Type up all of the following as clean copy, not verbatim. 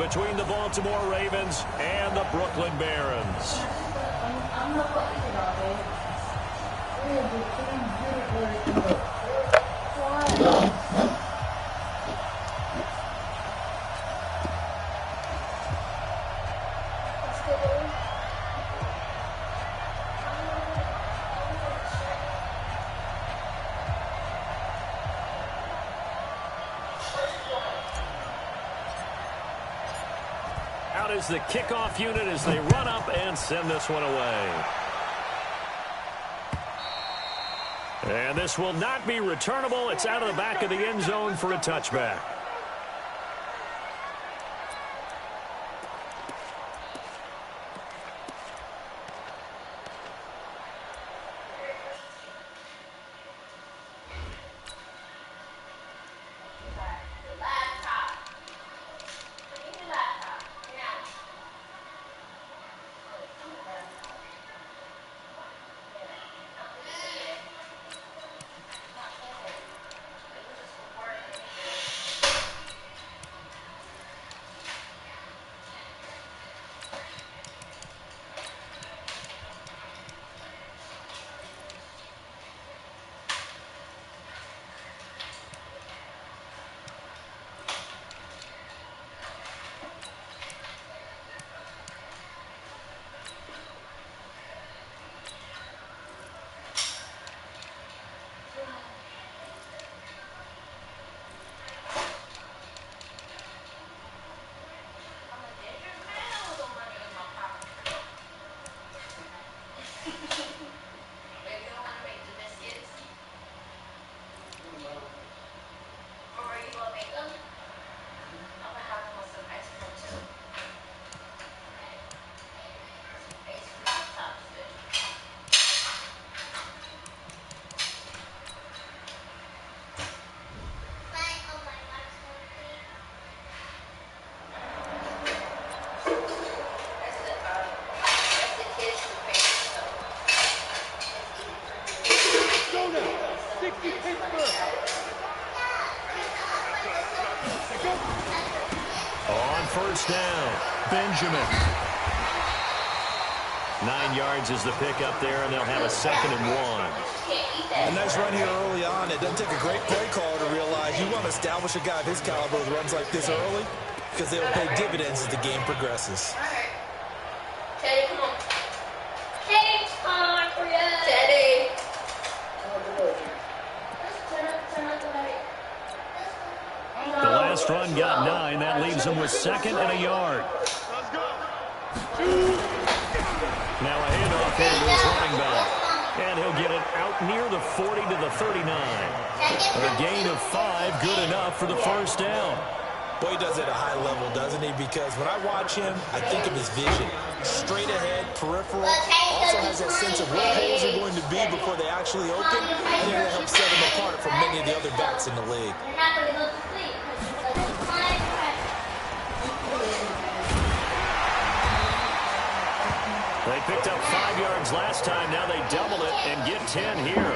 between the Baltimore Ravens and the Brooklyn Barons. Out is the kickoff unit as they run up and send this one away. And this will not be returnable. It's out of the back of the end zone for a touchback. On first down, Benjamin. 9 yards is the pickup there, and they'll have a 2nd and 1. A nice run here early on. It doesn't take a great play caller to realize you want to establish a guy of his caliber with runs like this early because they'll pay dividends as the game progresses. Teddy, come on. Teddy, come on for you. Teddy. The last run got 9. That leaves them with 2nd and a yard. Now a handoff here to his running back. And he'll get it out near the 40 to the 39. A gain of 5, good enough for the first down. Boy, he does it at a high level, doesn't he? Because when I watch him, I think of his vision. Straight ahead, peripheral. Also has that sense of where holes are going to be before they actually open. I think that helps set him apart from many of the other backs in the league. They picked up 5 yards last time. Now they double it and get 10 here.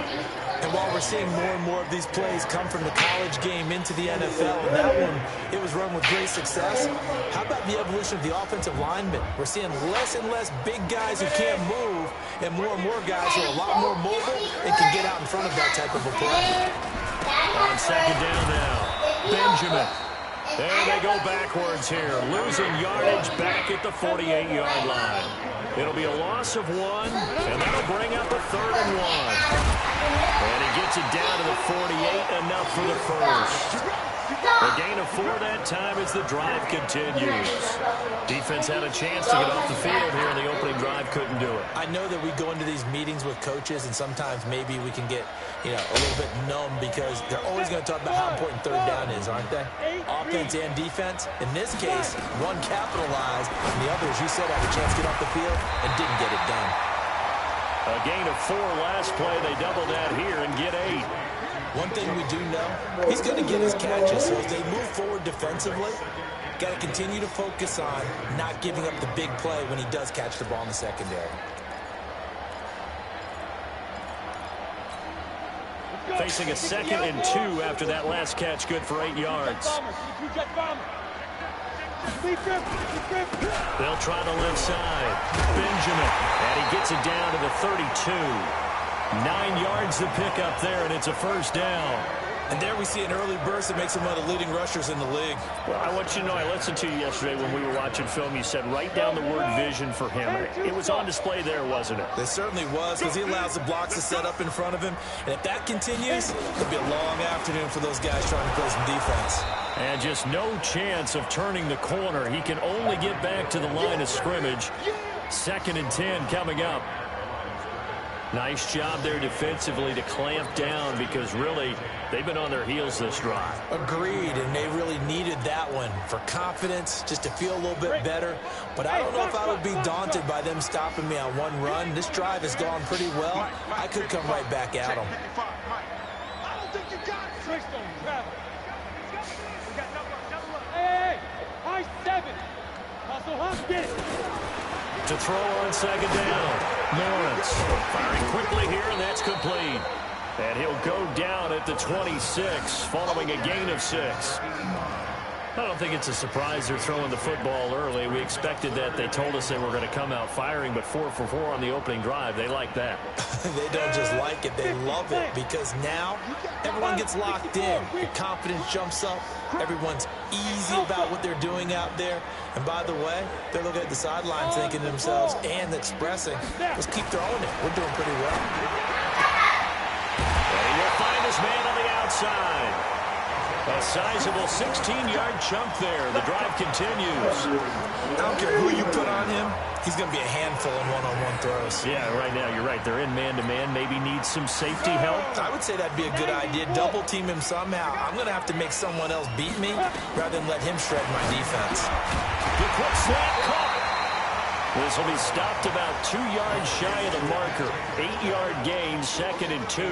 And while we're seeing more and more of these plays come from the college game into the NFL, and that one, it was run with great success. How about the evolution of the offensive linemen? We're seeing less and less big guys who can't move, and more guys who are a lot more mobile and can get out in front of that type of a play. On 2nd down now, Benjamin. There they go backwards here, losing yardage back at the 48-yard line. It'll be a loss of 1, and that'll bring up a 3rd and 1. And he gets it down to the 48, enough for the first. A gain of 4 that time as the drive continues. Defense had a chance to get off the field here in the opening drive, couldn't do it. I know that we go into these meetings with coaches, and sometimes maybe we can get, a little bit numb because they're always going to talk about how important 3rd down is, aren't they? Offense and defense. In this case, one capitalized, and the other, as you said, had a chance to get off the field and didn't get it done. A gain of 4 last play. They double that here and get 8. One thing we do know, he's going to get his catches. So as they move forward defensively, got to continue to focus on not giving up the big play when he does catch the ball in the secondary. Facing a 2nd and 2 after that last catch, good for 8 yards. They'll try the left side. Benjamin, and he gets it down to the 32. 9 yards to pick up there, and it's a first down. And there we see an early burst that makes him one of the leading rushers in the league. Well, I want you to know, I listened to you yesterday when we were watching film. You said write down the word vision for him. It was on display there, wasn't it? It certainly was, because he allows the blocks to set up in front of him. And if that continues, it'll be a long afternoon for those guys trying to play some defense. And just no chance of turning the corner. He can only get back to the line of scrimmage. 2nd and 10 coming up. Nice job there defensively to clamp down, because really they've been on their heels this drive. Agreed, and they really needed that one for confidence, just to feel a little bit better. But I don't know if I would be daunted by them stopping me on one run. This drive has gone pretty well. I could come right back at them. To throw on 2nd down. Lawrence firing quickly here, and that's complete. And he'll go down at the 26, following a gain of 6. I don't think it's a surprise they're throwing the football early. We expected that. They told us they were going to come out firing, but 4 for 4 on the opening drive. They like that. They don't just like it, they love it, because now everyone gets locked in. Your confidence jumps up. Everyone's easy about what they're doing out there. And by the way, they're looking at the sidelines thinking to themselves and expressing, let's keep throwing it. We're doing pretty well. And he will find his man on the outside. A sizable 16-yard chunk there. The drive continues. I don't care who you put on him. He's going to be a handful in one-on-one throws. Yeah, right now, you're right. They're in man-to-man. Maybe needs some safety help. I would say that'd be a good idea. Double team him somehow. I'm going to have to make someone else beat me rather than let him shred my defense. The quick slant caught. This will be stopped about 2 yards shy of the marker. 8-yard gain, 2nd and 2.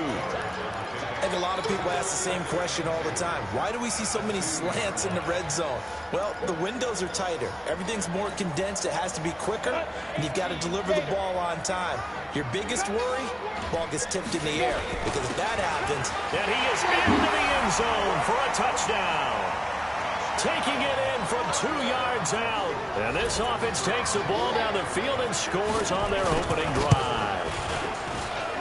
I think a lot of people ask the same question all the time. Why do we see so many slants in the red zone? Well, the windows are tighter. Everything's more condensed. It has to be quicker, and you've got to deliver the ball on time. Your biggest worry, the ball gets tipped in the air, because if that happens... And he is into the end zone for a touchdown. Taking it in from 2 yards out. And this offense takes the ball down the field and scores on their opening drive.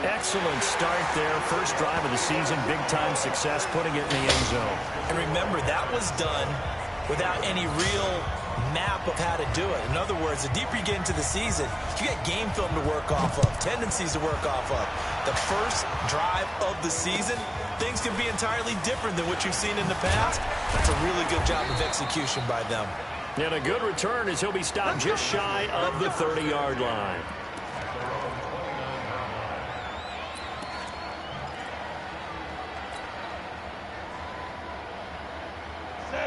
Excellent start there. First drive of the season. Big-time success putting it in the end zone. And remember, that was done without any real map of how to do it. In other words, the deeper you get into the season, you get game film to work off of, tendencies to work off of. The first drive of the season, things can be entirely different than what you've seen in the past. That's a really good job of execution by them. And a good return as he'll be stopped just shy of the 30-yard line.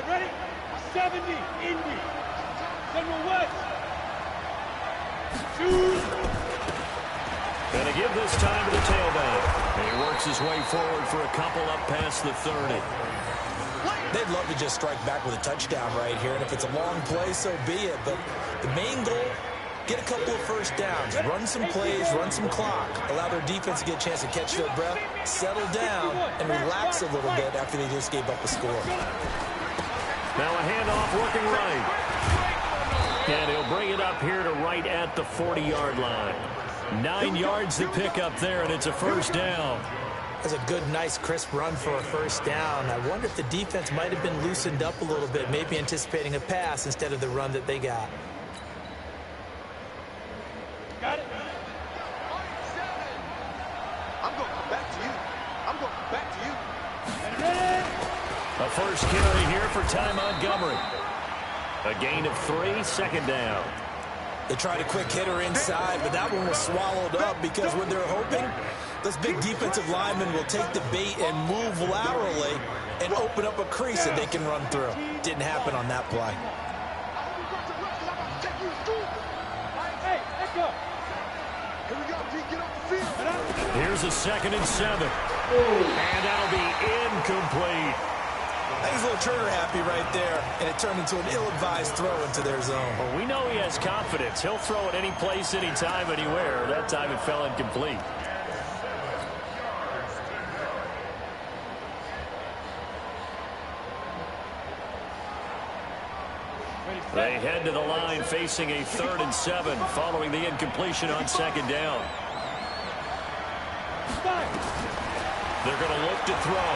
Ready? 70, Indy. General West. Shoot. Gonna give this time to the tailback. And he works his way forward for a couple up past the 30. They'd love to just strike back with a touchdown right here, and if it's a long play, so be it. But the main goal, get a couple of first downs, run some plays, run some clock, allow their defense to get a chance to catch their breath, settle down, and relax a little bit after they just gave up a score. Now a handoff working right. And he'll bring it up here to right at the 40-yard line. 9 yards to pick up there, and it's a first down. That's a good, nice, crisp run for a first down. I wonder if the defense might have been loosened up a little bit, maybe anticipating a pass instead of the run that they got. Got it. I'm going back to you. I'm going back to you. Ready? A first carry here for Ty Montgomery. A gain of 3, 2nd down. They tried a quick hitter inside, but that one was swallowed up because what they're hoping, those big defensive linemen will take the bait and move laterally and open up a crease that they can run through. Didn't happen on that play. Hey, let's go. Here we go, G. Get up the field. Here's a 2nd and 7. And that'll be incomplete. I think he's a little trigger happy right there, and it turned into an ill-advised throw into their zone. Well, we know he has confidence. He'll throw it any place, anytime, anywhere. That time it fell incomplete. They head to the line facing a 3rd and 7 following the incompletion on 2nd down. They're going to look to throw.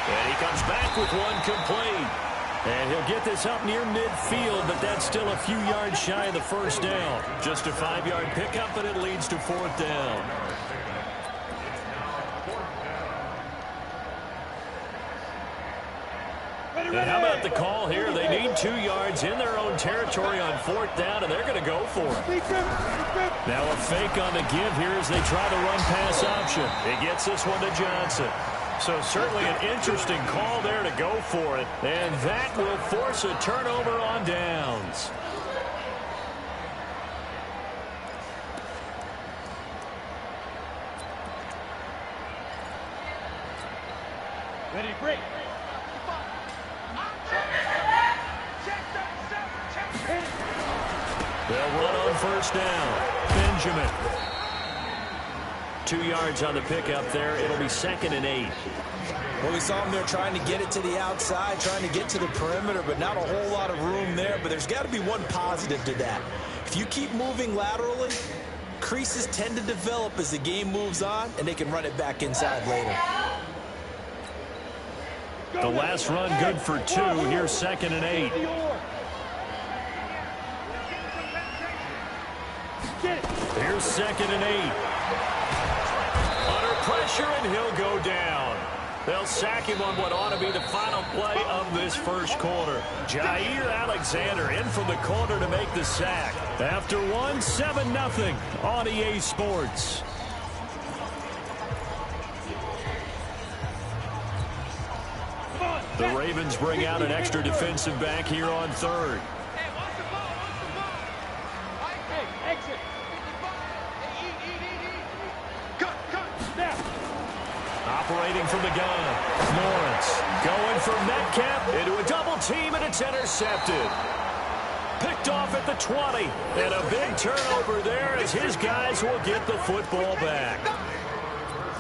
And he comes back with one complete. And he'll get this up near midfield, but that's still a few yards shy of the 1st down. Just a 5-yard pickup, and it leads to 4th down. And how about the call here? They need 2 yards in their own territory on 4th down, and they're going to go for it. Now a fake on the give here as they try the run-pass option. It gets this one to Johnson. So certainly an interesting call there to go for it, and that will force a turnover on downs. Ready, break. They'll run on 1st down. Benjamin. 2 yards on the pickup there. It'll be 2nd and 8. Well, we saw him there trying to get it to the outside, trying to get to the perimeter, but not a whole lot of room there. But there's got to be one positive to that. If you keep moving laterally, creases tend to develop as the game moves on, and they can run it back inside later. The last run good for 2. Here's 2nd and 8. Here's 2nd and 8. Under pressure, and he'll go down. They'll sack him on what ought to be the final play of this 1st quarter. Jair Alexander in from the corner to make the sack. After 7-0 on EA Sports. The Ravens bring out an extra defensive back here on 3rd. Operating from the gun. Lawrence going for Metcalf into a double team, and it's intercepted. Picked off at the 20. And a big turnover there as his guys will get the football back.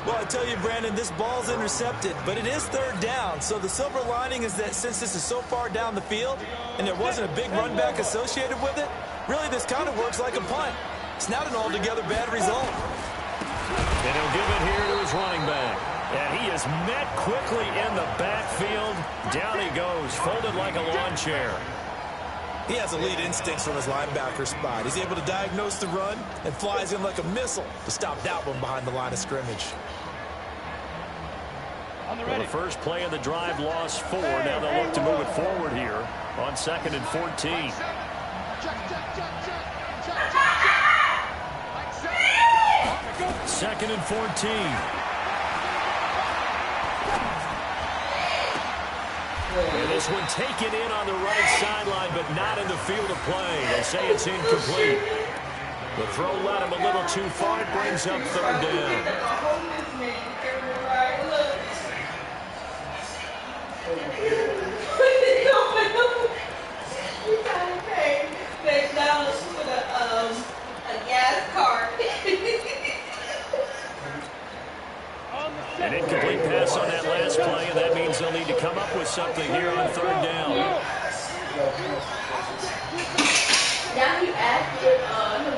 Well, I tell you, Brandon, this ball's intercepted, but it is 3rd down. So the silver lining is that since this is so far down the field and there wasn't a big run back associated with it, really this kind of works like a punt. It's not an altogether bad result. And he'll give it here to his running back. And he is met quickly in the backfield. Down he goes, folded like a lawn chair. He has elite instincts from his linebacker spot. He's able to diagnose the run and flies in like a missile to stop that one behind the line of scrimmage. Well, the first play of the drive lost 4. Now they'll look to move it forward here on 2nd and 14. Second and 14. And this one taken in on the right sideline, but not in the field of play. They say it's incomplete. The throw led him a little too far. It brings up 3rd down. McDonald's with a gas card. An incomplete pass on that last play, and that means they'll need to come up with something here on 3rd down. Now you asked him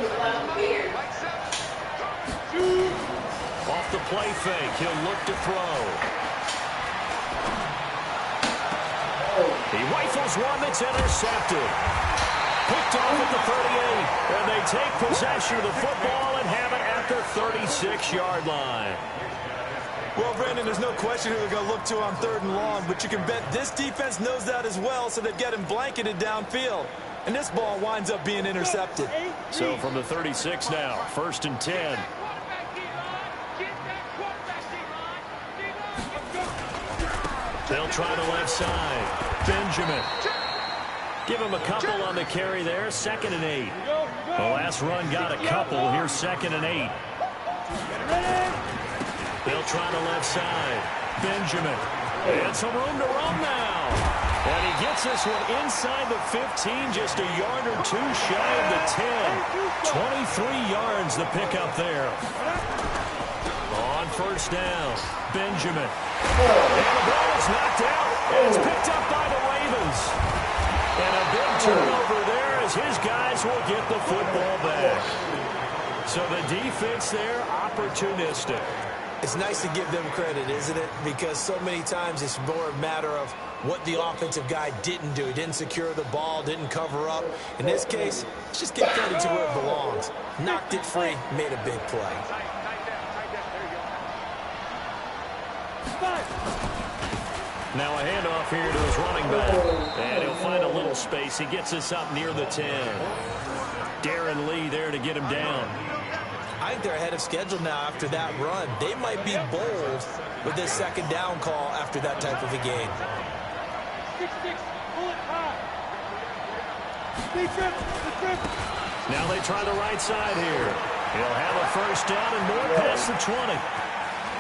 about beer. Off the play fake, he'll look to throw. He rifles one that's intercepted. Picked off at the 38, and they take possession of the football and have it at the 36-yard line. Well, Brandon, there's no question who they're going to look to on 3rd and long, but you can bet this defense knows that as well, so they've got him blanketed downfield. And this ball winds up being intercepted. So from the 36 now, 1st and 10. They'll try the left side. Benjamin. Give him a couple on the carry there. 2nd and 8. The last run got a couple. Here's 2nd and 8. They'll try the left side. Benjamin. And some room to run now. And he gets this one inside the 15, just a yard or 2 shy of the 10. 23 yards the pickup there. On 1st down, Benjamin. And the ball is knocked out, and it's picked up by the Ravens. turnover there as his guys will get the football back. So the defense there, opportunistic. It's nice to give them credit, isn't it? Because so many times it's more a matter of what the offensive guy didn't do. He didn't secure the ball, didn't cover up. In this case, let's just get credit to where it belongs. Knocked it free, made a big play. Now a handoff here to his running back. And he'll find a little space. He gets us up near the 10. Darren Lee there to get him down. I think they're ahead of schedule now after that run. They might be bold with this second down call after that type of a game. Now they try the right side here. He'll have a first down and more past the 20.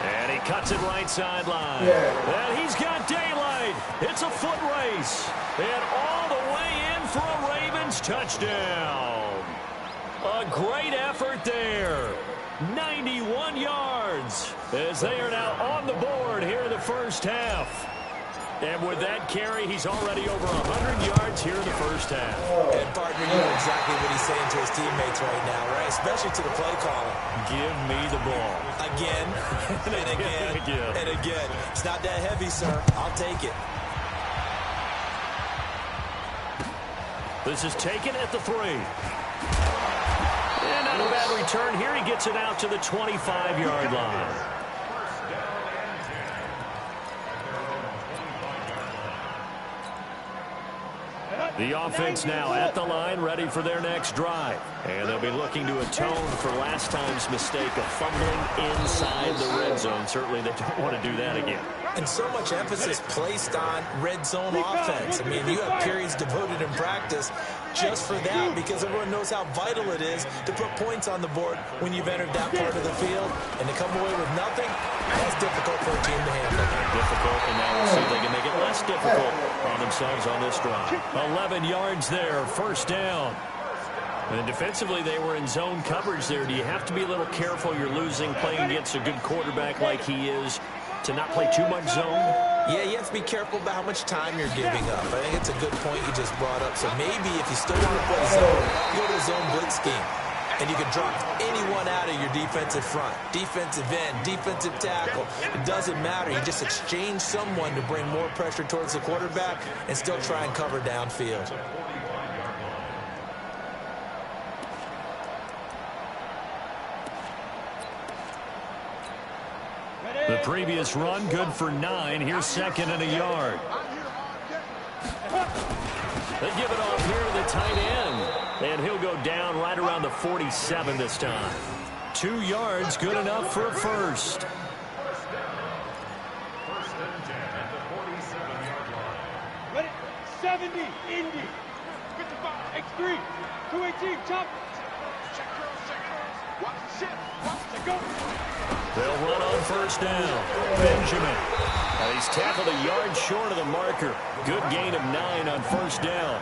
And he cuts it right sideline. And he's got daylight. It's a foot race. And all the way in for a Ravens touchdown. A great effort there. 91 yards as they are now on the board here in the first half. And with that carry, he's already over 100 yards here in the first half. And, partner, you know exactly what he's saying to his teammates right now, right? Especially to the play caller. Give me the ball. Again, and again, and again. It's not that heavy, sir. I'll take it. This is taken at the 3. And not a bad return here. He gets it out to the 25-yard line. The offense now at the line, ready for their next drive. And they'll be looking to atone for last time's mistake of fumbling inside the red zone. Certainly they don't want to do that again. And so much emphasis placed on red zone offense. I mean, you have periods devoted in practice just for that because everyone knows how vital it is to put points on the board when you've entered that part of the field. And to come away with nothing, that's difficult for a team to handle. Difficult, and now we'll see if they can make it less difficult on themselves on this drive. 11 yards there, first down. And defensively, they were in zone coverage there. Do you have to be a little careful? You're losing, playing against a good quarterback like he is, to not play too much zone? Yeah, you have to be careful about how much time you're giving up. I think it's a good point you just brought up. So maybe if you still want to play zone, go to a zone blitz scheme. And you can drop anyone out of your defensive front. Defensive end, defensive tackle. It doesn't matter. You just exchange someone to bring more pressure towards the quarterback and still try and cover downfield. The previous run, good for 9. Here's second and a yard. They give it off here to the tight end. And he'll go down right around the 47 this time. 2 yards, good enough for a first. Ready? 70, Indy. 55, X3, 218, chop. Check girls. Watch the ship. Watch the go. They'll run on first down. Benjamin. He's tackled a yard short of the marker. Good gain of 9 on first down.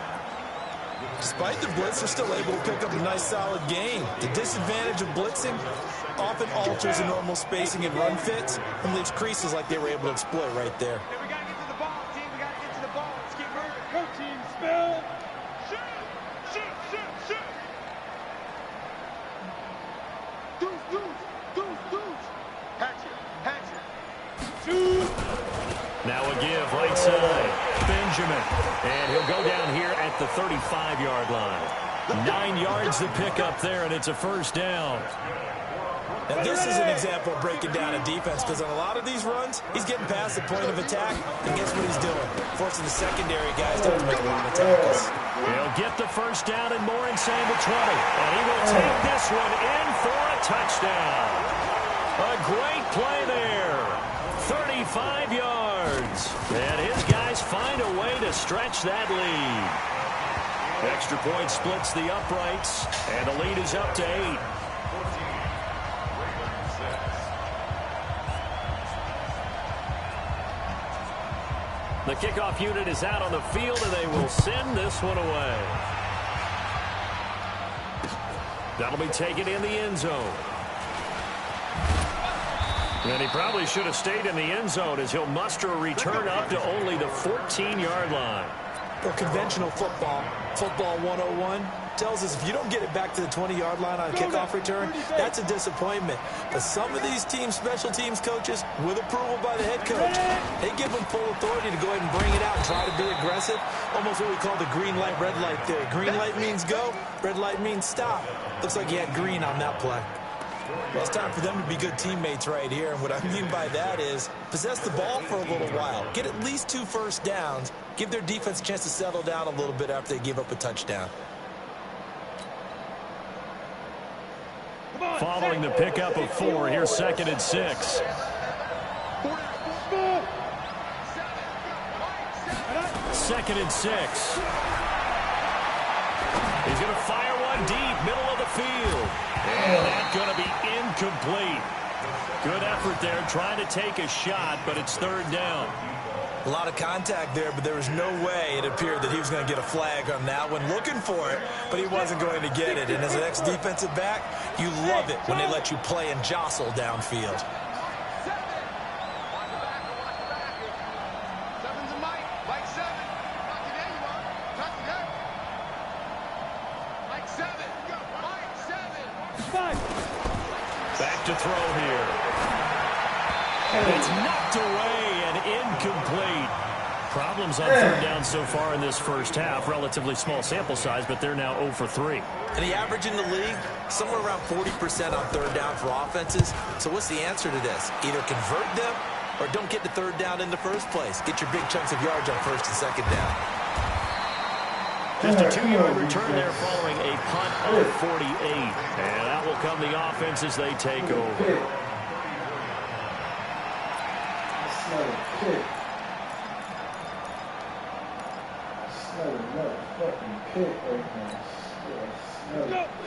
Despite the blitz, they're still able to pick up a nice, solid gain. The disadvantage of blitzing often alters the normal spacing and run fits and leaves creases like they were able to exploit right there. Hey, we got to get to the ball, team. We got to get to the ball. Let's keep moving. Go team, spell. Shoot. Deuce. Hatchet. Shoot. Now a give, right side. Benjamin. And he'll go down here at the 35-yard line. 9 yards to pick up there, and it's a first down. Now, this is an example of breaking down a defense because on a lot of these runs, he's getting past the point of attack, and guess what he's doing? Forcing the secondary guys to make a lot of tackles. He'll get the first down and more inside the 20. And he will take this one in for a touchdown. A great play there. 35 yards. And his guys find a way to stretch that lead. Extra point splits the uprights, and the lead is up to 8. The kickoff unit is out on the field, and they will send this one away. That'll be taken in the end zone. And he probably should have stayed in the end zone as he'll muster a return up to only the 14-yard line. Well, conventional football 101, tells us if you don't get it back to the 20-yard line on a kickoff return, that's a disappointment. But some of these teams, special teams coaches, with approval by the head coach, they give them full authority to go ahead and bring it out and try to be aggressive. Almost what we call the green light, red light theory. Green light means go, red light means stop. Looks like he had green on that play. Well, it's time for them to be good teammates right here. And what I mean by that is possess the ball for a little while. Get at least 2 first downs. Give their defense a chance to settle down a little bit after they give up a touchdown. Following the pickup of 4, here's 2nd and 6. Second and 6. He's going to fire one deep, middle of the field. And that's going to be incomplete. Good effort there, trying to take a shot, but it's 3rd down. A lot of contact there, but there was no way it appeared that he was going to get a flag on that one. Looking for it, but he wasn't going to get it. And as an ex-defensive back, you love it when they let you play and jostle downfield. Back to throw here. And it's knocked away and incomplete. Problems on 3rd down so far in this first half. Relatively small sample size, but they're now 0 for 3. And the average in the league, somewhere around 40% on 3rd down for offenses. So what's the answer to this? Either convert them or don't get to 3rd down in the first place. Get your big chunks of yards on 1st and 2nd down. Just a 2-yard return there following a punt of 48. And that will come the offense as they take over.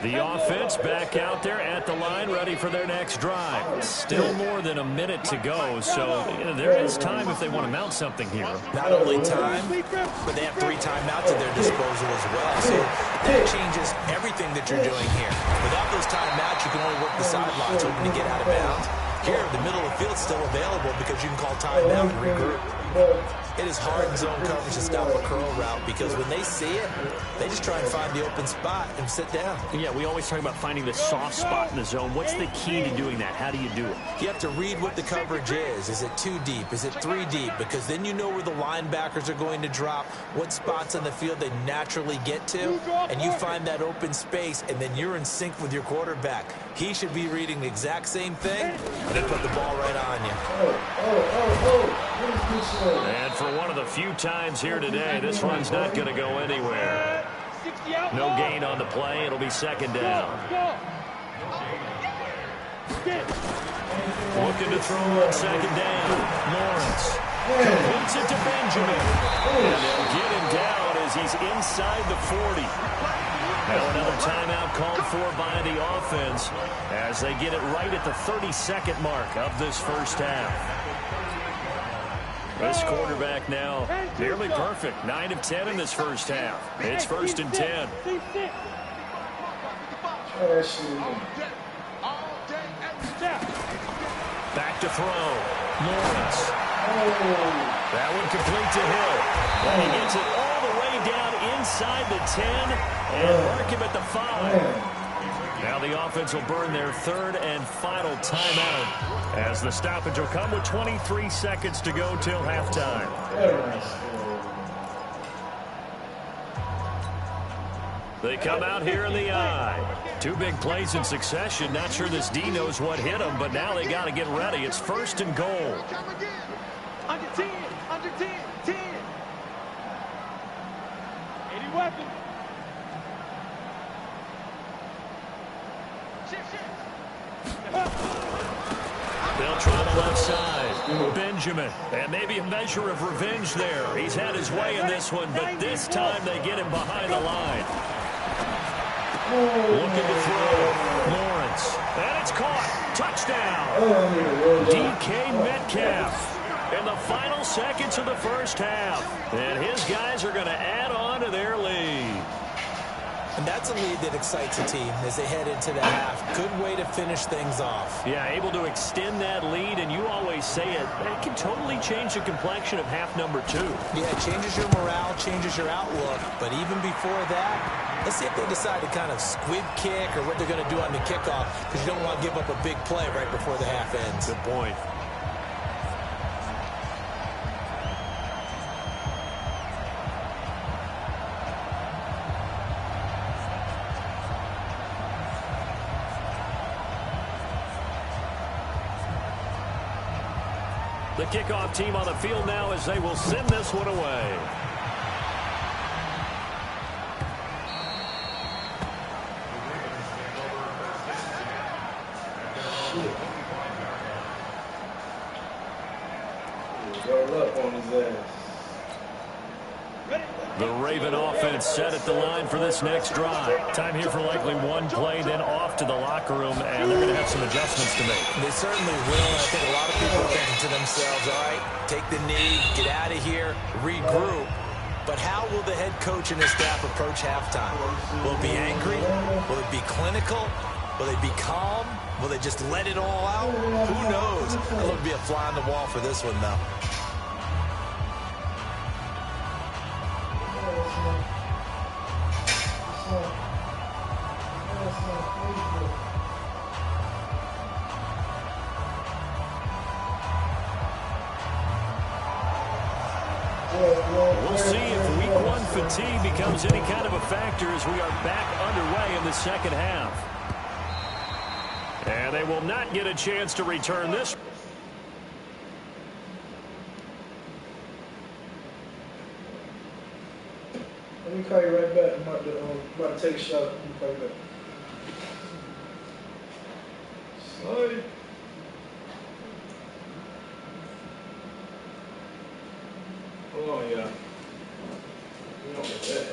The offense back out there at the line, ready for their next drive. Still more than a minute to go, so there is time if they want to mount something here. Not only time, but they have 3 timeouts at their disposal as well. So that changes everything that you're doing here. Without those timeouts, you can only work the sidelines, hoping to get out of bounds. Here, the middle of the field's still available because you can call timeout and regroup. It is hard in zone coverage to stop a curl route because when they see it, they just try and find the open spot and sit down. Yeah, we always talk about finding the soft spot in the zone. What's the key to doing that? How do you do it? You have to read what the coverage is. Is it 2 deep? Is it 3 deep? Because then you know where the linebackers are going to drop, what spots on the field they naturally get to, and you find that open space, and then you're in sync with your quarterback. He should be reading the exact same thing, and then put the ball right on you. And for one of the few times here today, this one's not going to go anywhere. No gain on the play. It'll be 2nd down. Looking to throw on 2nd down. Lawrence completes it to Benjamin. And they'll get him down as he's inside the 40. Now another timeout called for by the offense as they get it right at the 32nd mark of this first half. This quarterback now nearly perfect. 9 of 10 in this first half. It's 1st and 10. Back to throw. Lawrence. That one complete to Hill. And he gets it all the way down inside the 10 and mark him at the 5. Now the offense will burn their 3rd and final timeout as the stoppage will come with 23 seconds to go till halftime. They come out here in the I. 2 big plays in succession. Not sure this D knows what hit them, but now they got to get ready. It's 1st and goal. Under 10, 10. Any weapon? They'll try the left side. Benjamin. And maybe a measure of revenge there. He's had his way in this one, but this time they get him behind the line. Looking to throw. Lawrence. And it's caught. Touchdown. DK Metcalf. In the final seconds of the first half. And his guys are going to add on to their lead. And that's a lead that excites a team as they head into the half. Good way to finish things off. Yeah, able to extend that lead, and you always say it can totally change the complexion of half number 2. Yeah, it changes your morale, changes your outlook. But even before that, let's see if they decide to kind of squib kick or what they're going to do on the kickoff, because you don't want to give up a big play right before the half ends. Good point. The kickoff team on the field now as they will send this one away. The Raven offense set at the line for this next drive. Time here for likely one play, then off to the locker room, and they're going to have some adjustments to make. They certainly will, and I think a lot of people are thinking to themselves, all right, take the knee, get out of here, regroup. But how will the head coach and his staff approach halftime? Will it be angry? Will it be clinical? Will they be calm? Will they just let it all out? Who knows? It'll be a fly on the wall for this one, though. We'll see if week 1 fatigue becomes any kind of a factor as we are back underway in the second half. And they will not get a chance to return this. Let me call you right back. I'm about to take a shot. Let me call you back. Sorry. Hold on, y'all. We don't get that.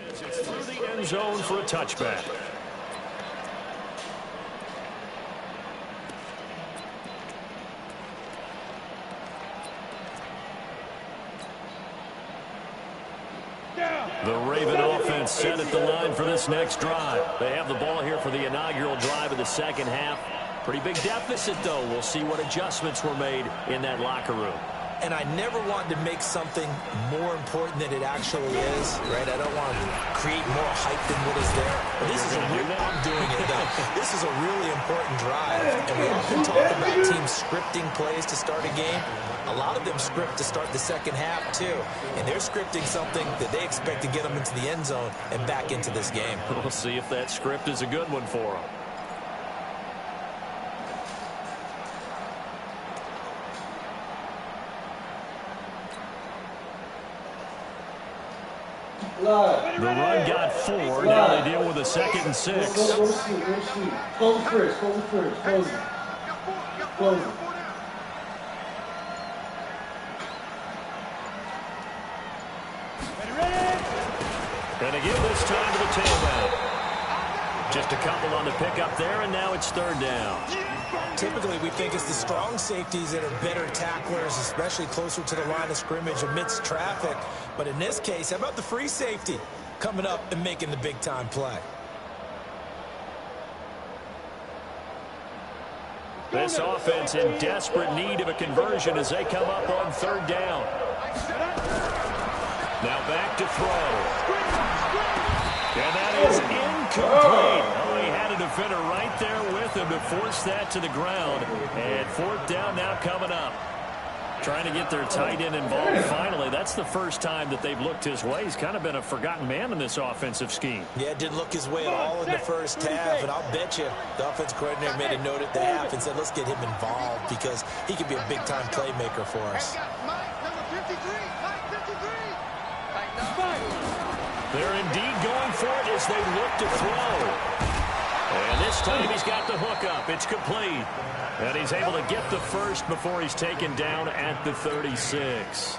It's through the end zone for a touchback. The Raven offense set at the line for this next drive. They have the ball here for the inaugural drive of the second half. Pretty big deficit, though. We'll see what adjustments were made in that locker room. And I never want to make something more important than it actually is, right? I don't want to create more hype than what is there. But this is I'm doing it, though. This is a really important drive. And we often talk about teams scripting plays to start a game. A lot of them script to start the second half, too. And they're scripting something that they expect to get them into the end zone and back into this game. We'll see if that script is a good one for them. The run got 4. Now they deal with a 2nd and 6. Go to sleep. Close the fridge. Close it. Close it. And again this time to the tailback. Just a couple on the pickup there, and now it's 3rd down. Typically, we think it's the strong safeties that are better tacklers, especially closer to the line of scrimmage amidst traffic. But in this case, how about the free safety coming up and making the big-time play? This offense in desperate need of a conversion as they come up on 3rd down. Now back to throw. And that is incomplete. Oh, he had a defender right there with him to force that to the ground. And 4th down now coming up. Trying to get their tight end involved finally. That's the first time that they've looked his way. He's kind of been a forgotten man in this offensive scheme. Yeah, didn't look his way at all in the first half. And I'll bet you the offense coordinator made a note at the half and said, let's get him involved because he could be a big-time playmaker for us. They're indeed going for it as they look to throw. And this time he's got the hook up. It's complete. And he's able to get the first before he's taken down at the 36.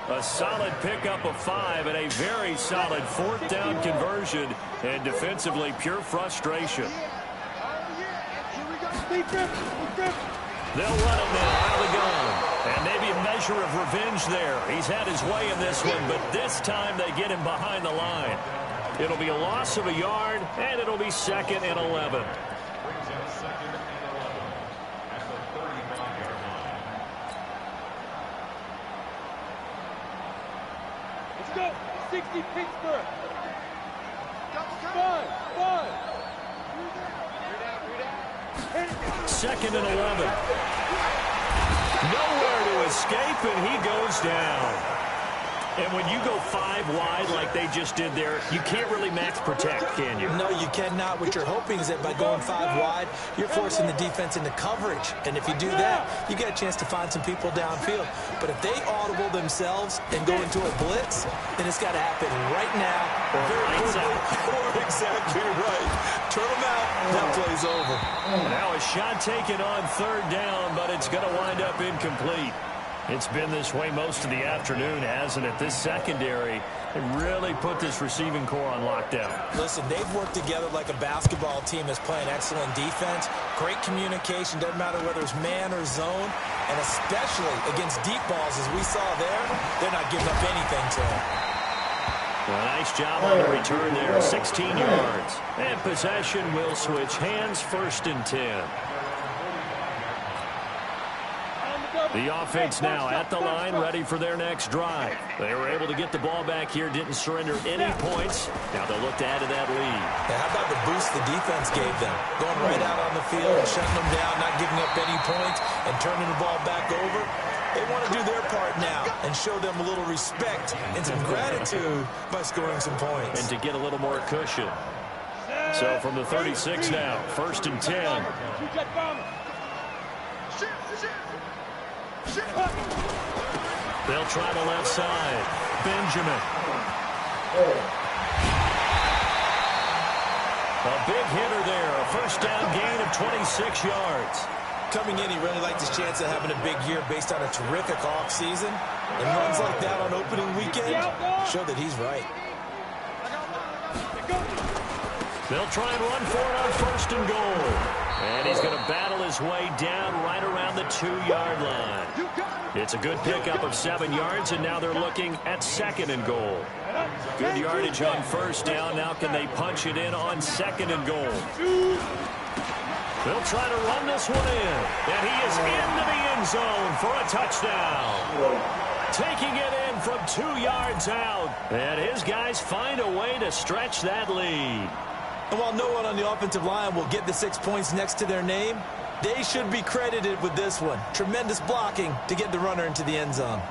A solid pickup of 5 and a very solid 4th down conversion. And defensively, pure frustration. They'll run it now out of the gun. And maybe a measure of revenge there. He's had his way in this one, but this time they get him behind the line. It'll be a loss of a yard, and it'll be 2nd and 11. Let's go. 60 Pittsburgh. 2nd and 11. Nowhere to escape, and he goes down. And when you go 5 wide like they just did there, you can't really max protect, can you? No, you cannot. What you're hoping is that by going 5 wide, you're forcing the defense into coverage. And if you do that, you get a chance to find some people downfield. But if they audible themselves and go into a blitz, then it's got to happen right now. Very quickly. Or exactly right. Turn them out. That play's over. Now a shot taken on 3rd down, but it's going to wind up incomplete. It's been this way most of the afternoon, hasn't it? This secondary, they really put this receiving core on lockdown. Listen, they've worked together like a basketball team that's playing excellent defense. Great communication, doesn't matter whether it's man or zone. And especially against deep balls, as we saw there, they're not giving up anything to them. Well, nice job on the return there, 16 yards. And possession will switch hands, 1st and 10. The offense now at the line, ready for their next drive. They were able to get the ball back here, didn't surrender any points. Now they'll look to add to that lead. How about the boost the defense gave them? Going right out on the field and shutting them down, not giving up any points, and turning the ball back over. They want to do their part now and show them a little respect and some gratitude by scoring some points. And to get a little more cushion. So from the 36 now, 1st and 10. They'll try the left side. Benjamin. A big hitter there. A 1st down gain of 26 yards. Coming in, he really liked his chance of having a big year based on a terrific offseason. And runs like that on opening weekend show that he's right. They'll try and run for it on 1st and goal. And he's going to battle his way down right around the 2-yard line. It's a good pickup of 7 yards, and now they're looking at 2nd and goal. Good yardage on 1st down. Now can they punch it in on 2nd and goal? They'll try to run this one in. And he is into the end zone for a touchdown. Taking it in from 2 yards out. And his guys find a way to stretch that lead. And while no one on the offensive line will get the 6 points next to their name, they should be credited with this one. Tremendous blocking to get the runner into the end zone.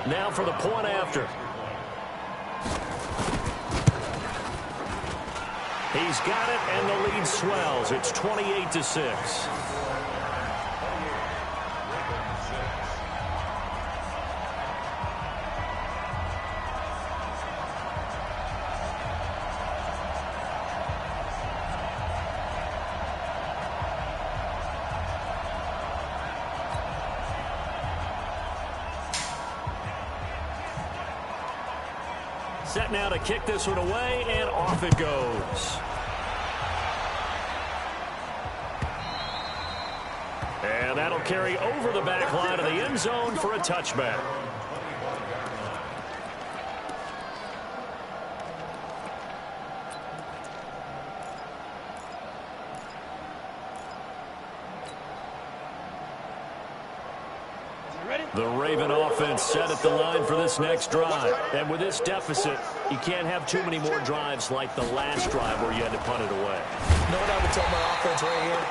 Now for the point after. He's got it, and the lead swells. It's 28-6. Set now to kick this one away, and off it goes. And that'll carry over the back line of the end zone for a touchback. The Raven offense set at the line for this next drive. And with this deficit, you can't have too many more drives like the last drive where you had to punt it away. You know what I would tell my offense right here?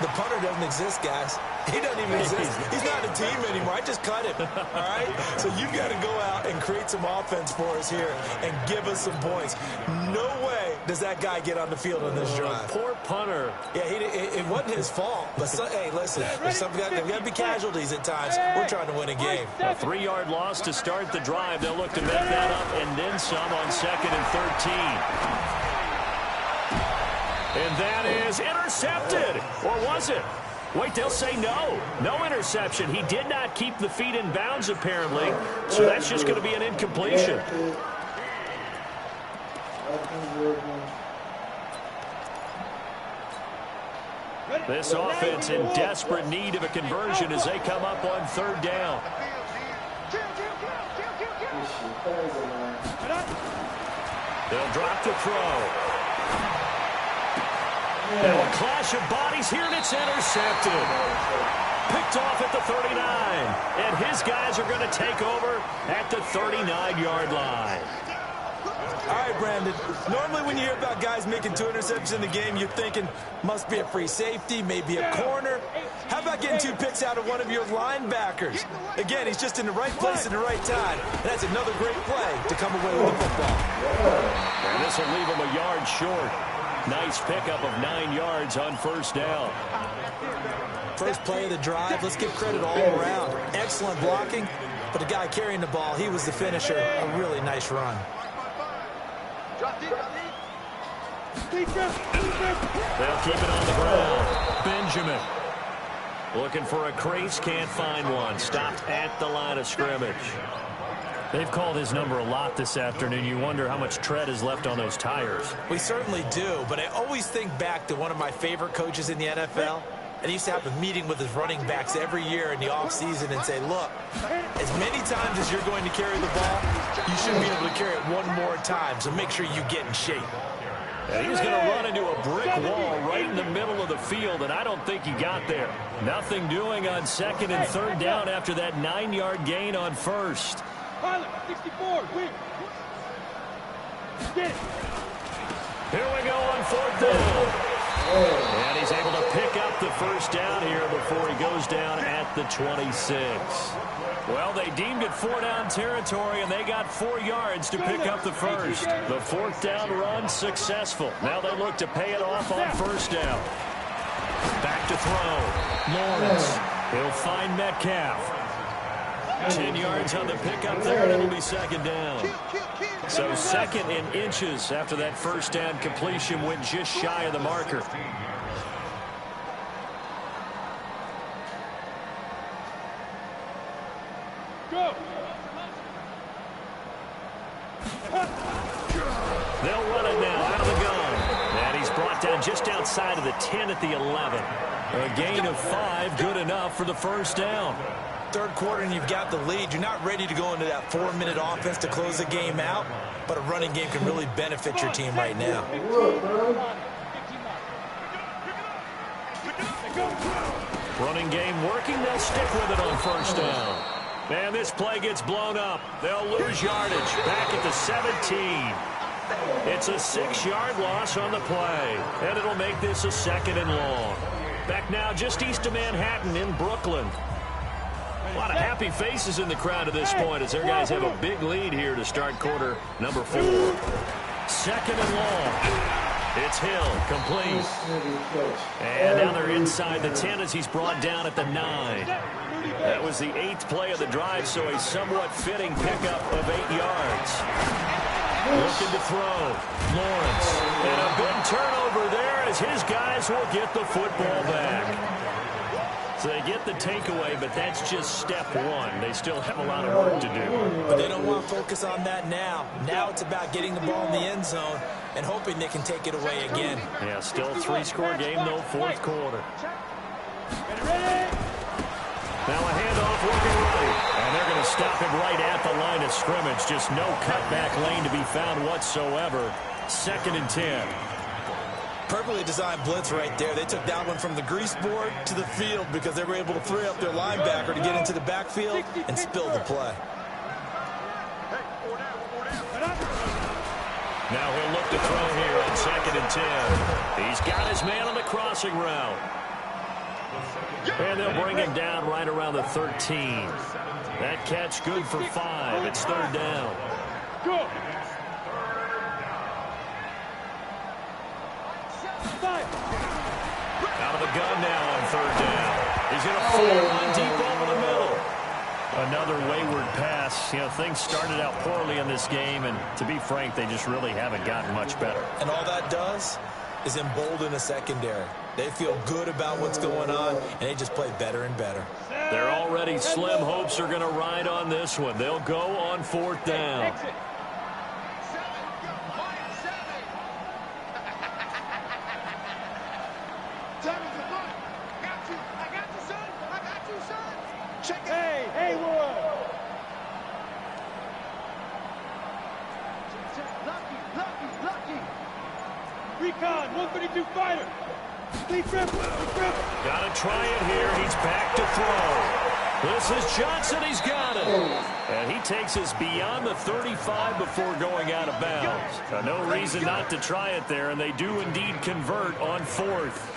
The punter doesn't exist, guys. He doesn't even exist. He's not a team anymore. I just cut him, all right? So you've got to go out and create some offense for us here and give us some points. No way does that guy get on the field on this drive. Poor punter. Yeah, it wasn't his fault. But, hey, listen, there's got to be casualties at times. We're trying to win a game. A 3-yard loss to start the drive. They'll look to make that up and then some on 2nd and 13. And that is intercepted. Or was it? Wait, they'll say no. No interception. He did not keep the feet in bounds, apparently. So that's just going to be an incompletion. Ready? This offense in desperate need of a conversion as they come up on third down. They'll drop to throw. Now a clash of bodies here, and it's intercepted. Picked off at the 39. And his guys are going to take over at the 39-yard line. All right, Brandon, normally when you hear about guys making 2 interceptions in the game, you're thinking must be a free safety, maybe a corner. How about getting 2 picks out of one of your linebackers? Again, he's just in the right place at the right time. And that's another great play to come away with the football. And this will leave him a yard short. Nice pickup of 9 yards on first down. First play of the drive, let's give credit all around. Excellent blocking, but the guy carrying the ball, he was the finisher. A really nice run. They'll keep it on the ground. Benjamin looking for a crease, can't find one. Stopped at the line of scrimmage. They've called his number a lot this afternoon. You wonder how much tread is left on those tires. We certainly do, but I always think back to one of my favorite coaches in the NFL. And he used to have a meeting with his running backs every year in the offseason and say, look, as many times as you're going to carry the ball, you should be able to carry it one more time, so make sure you get in shape. And he's going to run into a brick wall right in the middle of the field, and I don't think he got there. Nothing doing on second and third down after that 9-yard gain on first. Pilot, 64, win. Get it. Here we go on fourth down. And he's able to pick up the first down here before he goes down at the 26. Well, they deemed it 4-down territory, and they got 4 yards to pick up the first. The fourth down run successful. Now they look to pay it off on first down. Back to throw. Lawrence. He'll find Metcalf. 10 yards on the pickup there, and it'll be second down. So second in inches after that first down completion went just shy of the marker. Go. They'll run it now out of the gun. And he's brought down just outside of the 10 at the 11. A gain of 5, good enough for the first down. Third quarter and you've got the lead. You're not ready to go into that 4-minute offense to close the game out, but a running game can really benefit your team right now. Running game working. They'll stick with it on first down. Man, this play gets blown up. They'll lose yardage back at the 17. It's a 6-yard loss on the play, and it'll make this a second and long. Back now just east of Manhattan in Brooklyn. A lot of happy faces in the crowd at this point as their guys have a big lead here to start quarter number 4. Second and long. It's Hill, complete. And now they're inside the 10 as he's brought down at the 9. That was the 8th play of the drive, so a somewhat fitting pickup of 8 yards. Looking to throw. Lawrence. And a big turnover there as his guys will get the football back. So they get the takeaway, but that's just step 1. They still have a lot of work to do. But they don't want to focus on that now. Now it's about getting the ball in the end zone and hoping they can take it away again. Yeah, still a 3-score game, though, fourth quarter. Now a handoff working right. And they're going to stop him right at the line of scrimmage. Just no cutback lane to be found whatsoever. Second and 10. Perfectly designed blitz right there. They took that one from the grease board to the field because they were able to free up their linebacker to get into the backfield and spill the play. Now he'll look to throw here on second and 10. He's got his man on the crossing route. And they'll bring him down right around the 13. That catch good for 5. It's third down. Go. Out of the gun now on third down. He's going to fall one deep over the middle. Another wayward pass. You know, things started out poorly in this game, and to be frank, they just really haven't gotten much better. And all that does is embolden the secondary. They feel good about what's going on, and they just play better and better. Their already slim hopes are going to ride on this one. They'll go on fourth down. 132 fighter. Lead grip. Got to try it here. He's back to throw. This is Johnson. He's got it. And he takes us beyond the 35 before going out of bounds. No reason not to try it there, and they do indeed convert on fourth.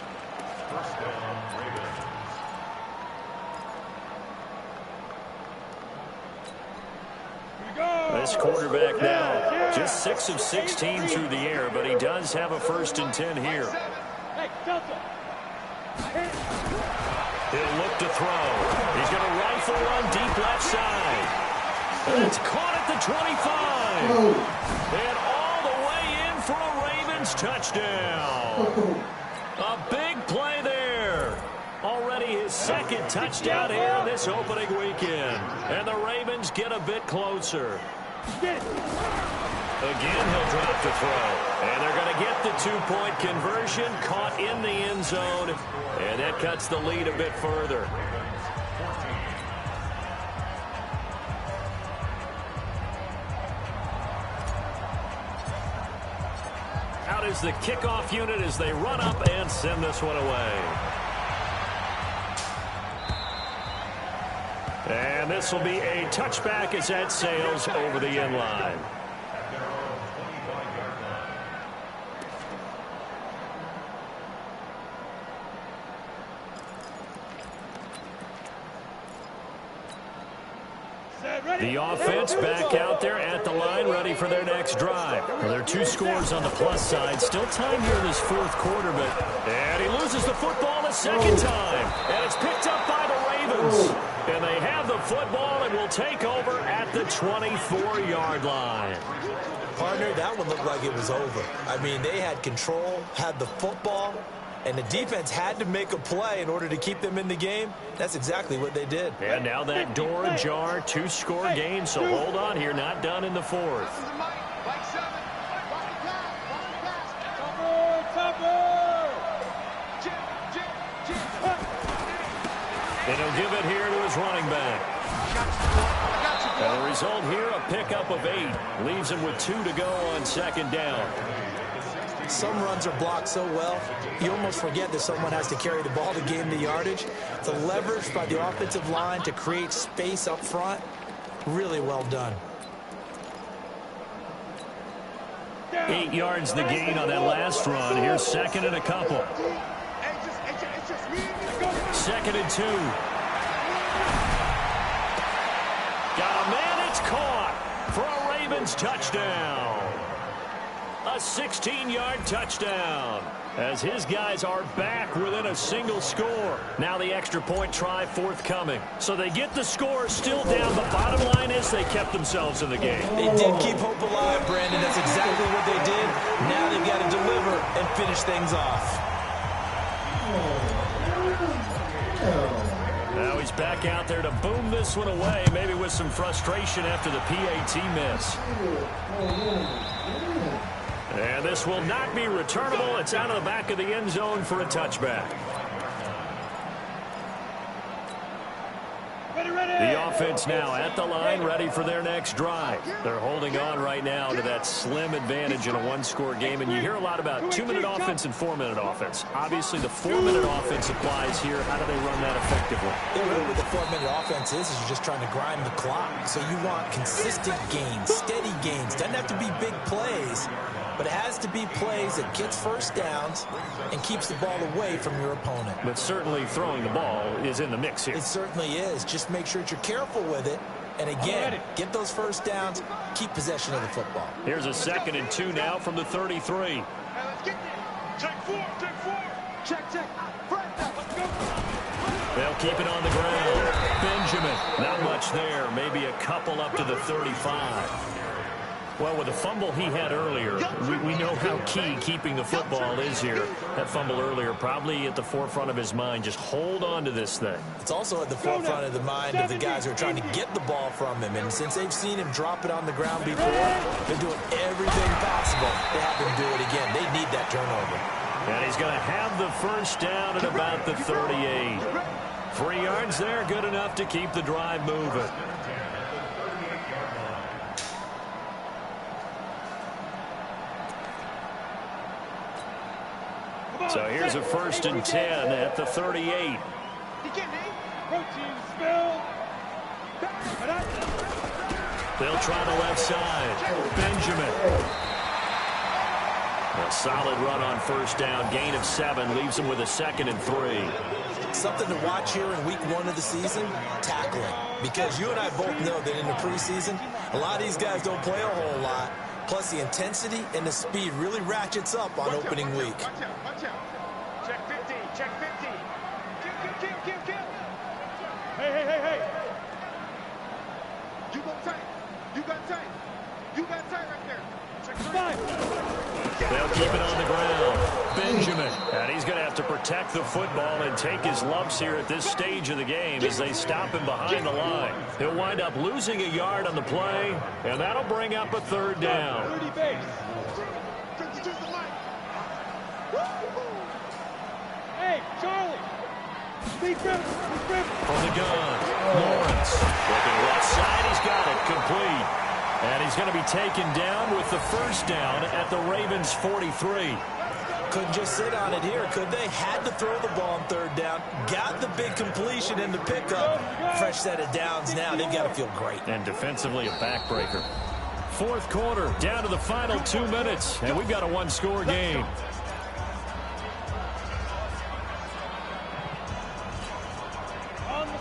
This quarterback now just 6 of 16 through the air, but he does have a 1st and 10 here. He'll look to throw. He's going to rifle one deep left side. And it's caught at the 25. And all the way in for a Ravens touchdown. A big play there. Already his 2nd touchdown here in this opening weekend. And the Ravens get a bit closer. Again, he'll drop to throw. And they're going to get the 2-point conversion, caught in the end zone. And that cuts the lead a bit further. Out is the kickoff unit as they run up and send this one away. And this will be a touchback as that sails over the end line. The offense back out there at the line, ready for their next drive. Well, there are 2 scores on the plus side. Still time here in this 4th quarter, and he loses the football a 2nd time. And it's picked up by the Ravens. And they have the football and will take over at the 24-yard line. Partner, that one looked like it was over. I mean, they had control, had the football, and the defense had to make a play in order to keep them in the game. That's exactly what they did. And now that door ajar, 2-score game, so hold on here, not done in the 4th. And he'll give it here to his running back. And the result here, a pickup of 8. Leaves him with 2 to go on 2nd down. Some runs are blocked so well, you almost forget that someone has to carry the ball to gain the yardage. The leverage by the offensive line to create space up front, really well done. 8 yards the gain on that last run. Here's 2nd and a couple. 2nd and 2. Got a man, it's caught for a Ravens touchdown. A 16-yard touchdown as his guys are back within a single score. Now the extra point try forthcoming. So they get the score still down. The bottom line is they kept themselves in the game. They did keep hope alive, Brandon. That's exactly what they did. Now they've got to deliver and finish things off. Now he's back out there to boom this one away, maybe with some frustration after the PAT miss. And this will not be returnable. It's out of the back of the end zone for a touchback. The offense now at the line, ready for their next drive. They're holding on right now to that slim advantage in a 1-score game. And you hear a lot about 2-minute offense and 4-minute offense. Obviously, the 4-minute offense applies here. How do they run that effectively? Really what the 4-minute offense is you're just trying to grind the clock. So you want consistent gains, steady gains. Doesn't have to be big plays, but it has to be plays that gets first downs and keeps the ball away from your opponent. But certainly throwing the ball is in the mix here. It certainly is. Just make sure that you're careful with it. And again, get those first downs, keep possession of the football. Here's a 2nd and 2 now from the 33. Check 4. Check. They'll keep it on the ground. Benjamin, not much there. Maybe a couple up to the 35. Well, with the fumble he had earlier, we know how key keeping the football is here. That fumble earlier probably at the forefront of his mind. Just hold on to this thing. It's also at the forefront of the mind of the guys who are trying to get the ball from him. And since they've seen him drop it on the ground before, they're doing everything possible to have him do it again. They need that turnover. And he's going to have the first down at about the 38. 3 yards there, good enough to keep the drive moving. So here's a 1st and 10 at the 38. Protein spill. They'll try the left side. Benjamin. A solid run on 1st down. Gain of 7 leaves them with a 2nd and 3. Something to watch here in week 1 of the season, tackling. Because you and I both know that in the preseason, a lot of these guys don't play a whole lot. Plus, the intensity and the speed really ratchets up on opening week. Watch out. Check 50. Check 50. Kill. Hey. You go tight. You got tight. You got tight right there. Check 5. They'll keep it on the ground. Benjamin. And he's going to have to protect the football and take his lumps here at this stage of the game as they stop him behind the line. He'll wind up losing a yard on the play, and that'll bring up a 3rd down. 30 base. Hey, Charlie. Speed rip. From the gun, Lawrence. Looking left side, he's got it. Complete. And he's going to be taken down with the 1st down at the Ravens' 43. Couldn't just sit on it here, could they? Had to throw the ball on 3rd down. Got the big completion in the pickup. Fresh set of downs now. They've got to feel great. And defensively, a backbreaker. 4th quarter, down to the final 2 minutes, and we've got a 1-score game.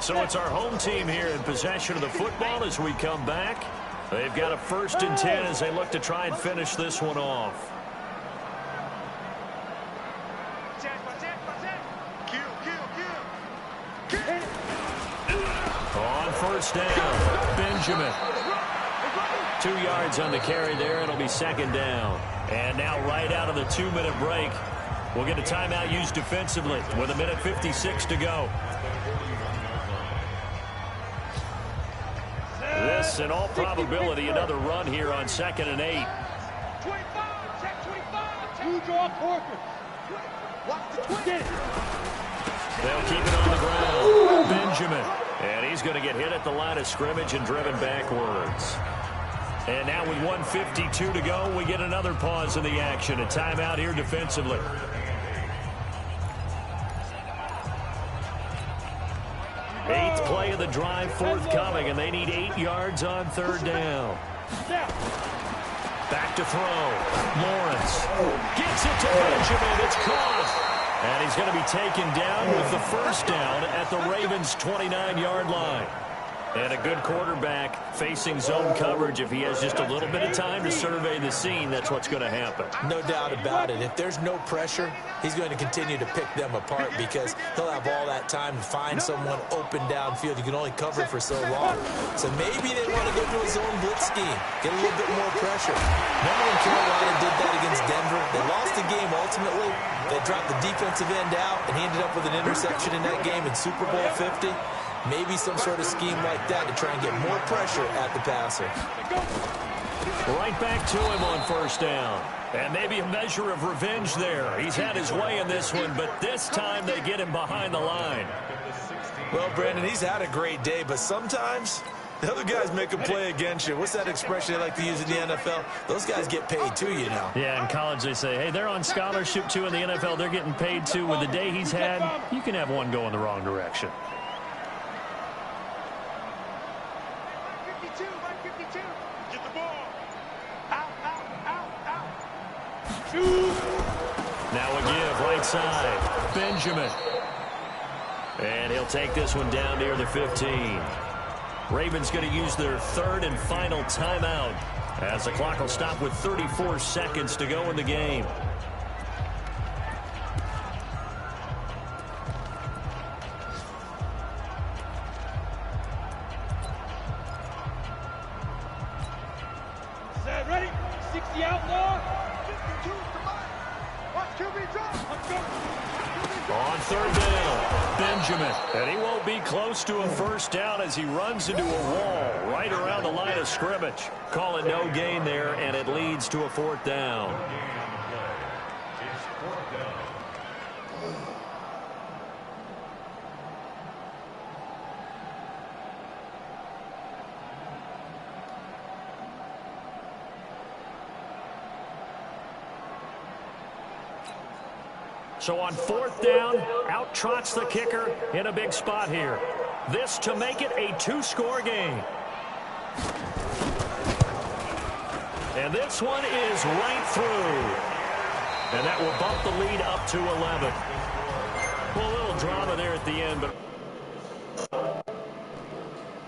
So it's our home team here in possession of the football as we come back. They've got a 1st and 10 as they look to try and finish this one off. On 1st down, Benjamin. 2 yards on the carry there. It'll be 2nd down. And now right out of the 2-minute break, we'll get a timeout used defensively with 1:56 to go. This, in all probability, another run here on 2nd and 8. 25. Check 25. You draw Corcoran. Get it. They'll keep it on the ground. Benjamin. And he's going to get hit at the line of scrimmage and driven backwards. And now with 1:52 to go, we get another pause in the action. A timeout here defensively. Eighth play of the drive forthcoming, and they need 8 yards on 3rd down. Back to throw. Lawrence gets it to Benjamin. It's caught. And he's going to be taken down with the 1st down at the Ravens' 29-yard line. And a good quarterback facing zone coverage. If he has just a little bit of time to survey the scene, that's what's going to happen. No doubt about it. If there's no pressure, he's going to continue to pick them apart because he'll have all that time to find someone open downfield. You can only cover for so long. So maybe they want to go to a zone blitz scheme, get a little bit more pressure. Remember when Carolina did that against Denver? They lost the game ultimately. They dropped the defensive end out, and he ended up with an interception in that game in Super Bowl 50. Maybe some sort of scheme like that to try and get more pressure at the passer. Right back to him on 1st down. And maybe a measure of revenge there. He's had his way in this one, but this time they get him behind the line. Well, Brandon, he's had a great day, but sometimes the other guys make a play against you. What's that expression they like to use in the NFL? Those guys get paid too, you know. Yeah, in college they say, hey, they're on scholarship too. In the NFL, they're getting paid too. With the day he's had, you can have one go in the wrong direction. Now a give right side. Benjamin. And he'll take this one down near the 15. Ravens going to use their 3rd and final timeout as the clock will stop with 34 seconds to go in the game. Is that ready? 60 outlaw. On 3rd down, Benjamin. And he won't be close to a 1st down as he runs into a wall right around the line of scrimmage. Call it no gain there, and it leads to a 4th down. So on 4th down, out trots the kicker in a big spot here. This to make it a 2-score game. And this one is right through. And that will bump the lead up to 11. Well, a little drama there at the end, but